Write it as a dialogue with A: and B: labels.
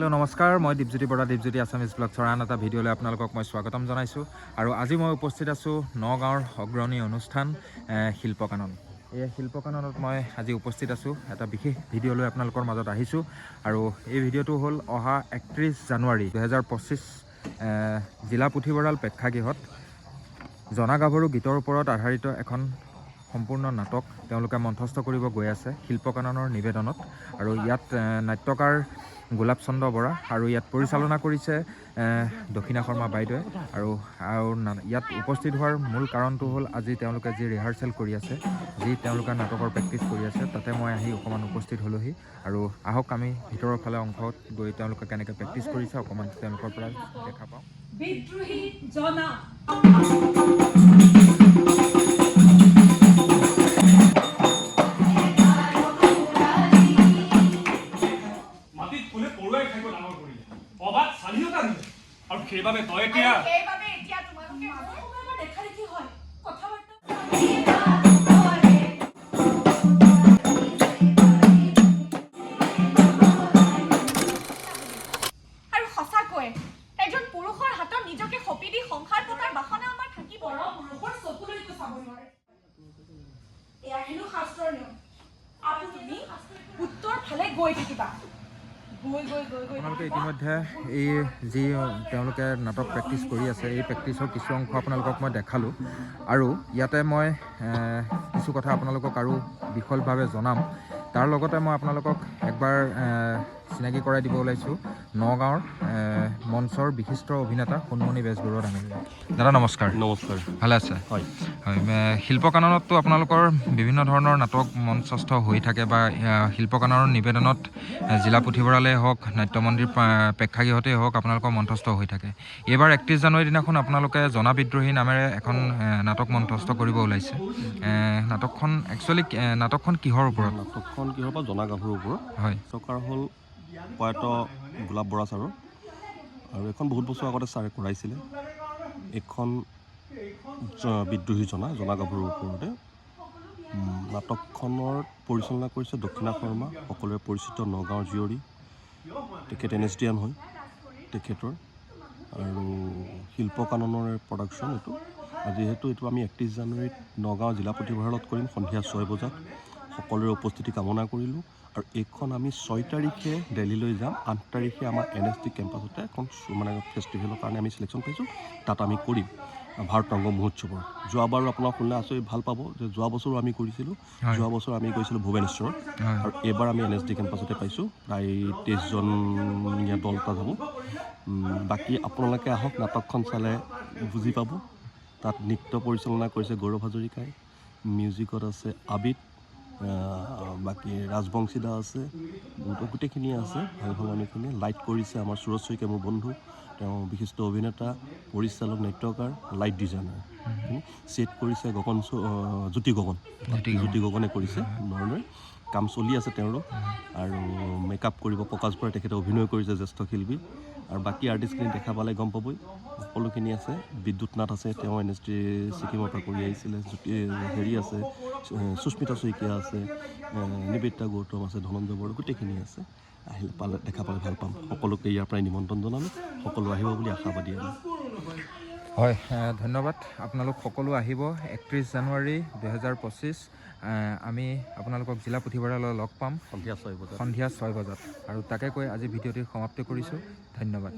A: Hello' নমস্কাৰ, মই Dipjyoti Bora, Dipjyoti Assamese ব্লগছৰ আন এটা ভিডিঅ'লৈ আপোনালোকক মই স্বাগতম জনাইছোঁ। আৰু আজি মই উপস্থিত আছোঁ নগাঁৱৰ অগ্ৰণী অনুষ্ঠান শিল্পকানন। এই শিল্পকাননত মই আজি উপস্থিত আছোঁ, এটা বিশেষ ভিডিঅ'লৈ আপোনালোকৰ মাজত আহিছোঁ। আৰু এই ভিডিঅ'টো হ'ল অহা 31 জানুৱাৰী 2025 জিলা পুথিভঁৰাল প্ৰেক্ষাগৃহত জনা গাভৰু গীতৰ ওপৰত আধাৰিত এখন সম্পূৰ্ণ নাটক তেওঁলোকে মঞ্চস্থ কৰিব গৈ আছে শিল্পকাননৰ নিবেদনত। আৰু ইয়াত নাট্যকাৰ গোলাপ চন্দ্ৰ বৰা আৰু ইয়াত পৰিচালনা কৰিছে দক্ষিণা শৰ্মা বাইদেৱে। আৰু ইয়াত উপস্থিত হোৱাৰ মূল কাৰণটো হ'ল আজি তেওঁলোকে যি ৰিহাৰ্চেল কৰি আছে, যি তেওঁলোকে নাটকৰ প্ৰেক্টিচ কৰি আছে, তাতে মই আহি অকণমান উপস্থিত হ'লোহি। আৰু আহক আমি ভিতৰৰ ফালে অংশত গৈ তেওঁলোকে কেনেকৈ প্ৰেক্টিচ কৰিছে অকণমান তেওঁলোকৰ পৰা দেখা পাওঁ।
B: বিদ্ৰোহী জনা
C: আৰু সেইবাবে তই এতিয়া
B: তোমালোকে দেখা দেখি হয় কথা বাৰ্তা আৰু সঁচাকৈ এজন পুৰুষৰ হাতত নিজকে সপি দি সংসাৰ পতাৰ বাসনা আমাৰ থাকিব। পুৰুষৰ চকুলৈকো চাব নোৱাৰে, এয়া হেনো শাস্ত্ৰৰ নিয়ম। আৰু তুমি উত্তৰ ফালে গৈ থাকিবা।
A: আপোনালোকে ইতিমধ্যে এই যি তেওঁলোকে নাটক প্ৰেক্টিচ কৰি আছে, এই প্ৰেক্টিচৰ কিছু অংশ আপোনালোকক মই দেখালোঁ। আৰু ইয়াতে মই কিছু কথা আপোনালোকক আৰু বিশদভাৱে জনাম। তাৰ লগতে মই আপোনালোকক একবাৰ চিনাকি কৰাই দিব ওলাইছোঁ নগাঁৱৰ মঞ্চৰ বিশিষ্ট অভিনেতা সোণমণি বেজবৰুৱা ডাঙৰীয়া। দাদা নমস্কাৰ।
C: নমস্কাৰ।
A: ভালে আছে?
C: হয়
A: হয়। শিল্পকাননততো আপোনালোকৰ বিভিন্ন ধৰণৰ নাটক মঞ্চস্থ হৈ থাকে বা শিল্পকাননৰ নিবেদনত জিলা পুথিভঁৰালেই হওক, নাট্যমন্দিৰ প্ৰেক্ষাগৃহতেই হওক আপোনালোকৰ মঞ্চস্থ হৈ থাকে। এইবাৰ 31 জানুৱাৰী দিনাখন আপোনালোকে জনা বিদ্ৰোহী নামেৰে এখন নাটক মঞ্চস্থ কৰিব ওলাইছে। নাটকখন কিহৰ ওপৰত?
C: নাটকখন কিহৰ পৰা? জনা গাভৰুৰ ওপৰত।
A: হয়।
C: চকাৰ হ'ল প্ৰয়াত গোলাপ বৰা ছাৰৰ। আৰু এইখন বহুত বছৰ আগতে ছাৰে কৰাইছিলে। এইখন বিদ্ৰোহী জনা গাভৰুৰ ওপৰতে। নাটকখনৰ পৰিচালনা কৰিছে দক্ষিণা শৰ্মা, সকলোৰে পৰিচিত নগাঁৱৰ জীয়ৰী। তেখেত NSDN হয় তেখেতৰ। আৰু শিল্পকাননৰে প্ৰডাকশ্যন এইটো। যিহেতু এইটো আমি 31 জানুৱাৰীত নগাঁও জিলা পুথিভঁৰালত কৰিম সন্ধিয়া 6 বজাত। সকলোৰে উপস্থিতি কামনা কৰিলোঁ। আৰু এইখন আমি 6 তাৰিখে দিল্লীলৈ যাম। 8 তাৰিখে আমাৰ NSD কেম্পাছতে এখন ফেষ্টিভেলৰ কাৰণে আমি চিলেকশ্যন পাইছোঁ, তাত আমি কৰিম ভাৰতৰংগ মহোৎসৱৰ। যোৱাবাৰো আপোনাক শুনিলে আচৰিত ভাল পাব যে যোৱা বছৰো আমি কৰিছিলোঁ। যোৱা বছৰ আমি গৈছিলোঁ ভুৱনেশ্বৰত। আৰু এইবাৰ আমি NSD কেম্পাছতে পাইছোঁ। প্ৰায় 23জনীয়া দল এটা যাব। বাকী আপোনালোকে আহক, নাটকখন চালে বুজি পাব। তাত নৃত্য পৰিচালনা কৰিছে গৌৰৱ হাজৰিকাই, মিউজিকত আছে আবিদ, বাকী ৰাজবংশী দা আছে, গোটেইখিনিয়ে আছে ভাল ভাল মানুহখিনি। লাইট কৰিছে আমাৰ সুৰজ শইকীয়া, মোৰ বন্ধু, তেওঁ বিশিষ্ট অভিনেতা, পৰিচালক, নাট্যকাৰ, লাইট ডিজাইনাৰ। ছেট কৰিছে জ্যোতি গগনে কৰিছে। ধৰণে কাম চলি আছে তেওঁৰো। আৰু মেকআপ কৰিব প্ৰকাশ বৰাই, তেখেতে অভিনয় কৰিছে, জ্যেষ্ঠ শিল্পী। আৰু বাকী আৰ্টিষ্টখিনি দেখা পালে গম পাবই, সকলোখিনি আছে। বিদ্যুৎ নাথ আছে, তেওঁ NSD ছিকিমৰ পৰা কৰি আহিছিলে। হেৰি আছে, সুস্মিতা শইকীয়া আছে, নিবেদিতা গৌতম আছে, ধনঞ্জয় বড়ো, গোটেইখিনি আছে। দেখা পালে ভাল পাম। সকলোকে ইয়াৰ পৰাই নিমন্ত্ৰণ জনালোঁ। সকলো আহিব বুলি আশাবাদী আমি।
A: হয়, ধন্যবাদ। আপোনালোক সকলো আহিব 31 জানুৱাৰী 2025। আমি আপোনালোকক জিলা পুথিভঁৰালত লগ পাম সন্ধিয়া 6 বজাত। আৰু তাকে কৈ আজি ভিডিঅ'টি সমাপ্তি কৰিছোঁ। ধন্যবাদ।